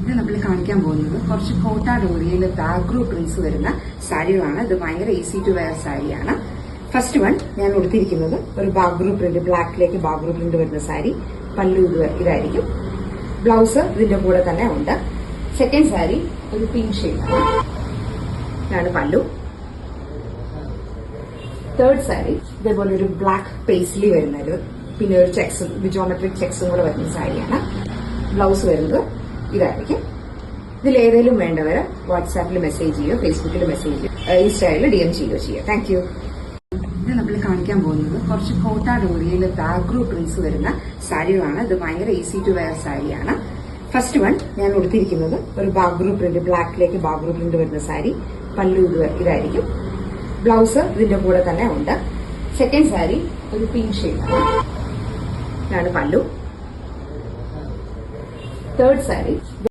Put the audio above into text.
ഇത് നമ്മൾ കാണിക്കാൻ പോകുന്നത് കുറച്ച് കോട്ട ഡോറിയയിൽ ബാഗ്രൂ പ്രിന്റ്സ് വരുന്ന സാരികളാണ്. ഇത് ഭയങ്കര ഈസി ടു വെയർ സാരിയാണ്. ഫസ്റ്റ് വൺ ഞാൻ ഉടുത്തിരിക്കുന്നത് ഒരു ബാഗ്രൂ പ്രിന്റ്, ബ്ലാക്കിലേക്ക് ബാഗ്രൂ പ്രിന്റ് വരുന്ന സാരി. പല്ലു ഇതായിരിക്കും. ബ്ലൗസ് ഇതിന്റെ കൂടെ തന്നെ ഉണ്ട്. സെക്കൻഡ് സാരി ഒരു പിങ്ക് ഷെയ്ഡാണ്. ഇതാണ് പല്ലു. തേർഡ് സാരി ഇതേപോലെ ഒരു ബ്ലാക്ക് പേസ്ലി വരുന്നത്, പിന്നെ ഒരു ചെക്സും ജോമെട്രിക് ചെക്സും കൂടെ വരുന്ന സാരിയാണ്. ബ്ലൗസ് വരുന്നത് ഇതായിരിക്കും. ഇതിലേതെങ്കിലും വേണ്ടവര് വാട്സാപ്പിൽ മെസ്സേജ് ചെയ്യോ, ഫേസ്ബുക്കിൽ മെസ്സേജ് ചെയ്യോ, ഇൻസ്റ്റയിൽ DM ചെയ്യുകയോ ചെയ്യുക. Thank you. ഇത് നമ്മൾ കാണിക്കാൻ പോകുന്നത് കുറച്ച് കോട്ട ഡോറിയയിൽ ബാഗ്രൂ പ്രിന്റ്സ് വരുന്ന സാരികളാണ്. ഇത് ഭയങ്കര ഈസി ടു വെയർ സാരിയാണ്. ഫസ്റ്റ് വൺ ഞാൻ ഉടുത്തിരിക്കുന്നത് ഒരു ബാഗ്രൂ പ്രിന്റ്, ബ്ലാക്കിലേക്ക് ബാഗ്രൂ പ്രിന്റ് വരുന്ന സാരി. പല്ലു ഇതായിരിക്കും. ബ്ലൗസ് ഇതിന്റെ കൂടെ തന്നെ ഉണ്ട്. സെക്കൻഡ് സാരി ഒരു പിങ്ക് ഷെയ്ഡാണ്. ഇതാണ് പല്ലു. തേർഡ് സാരി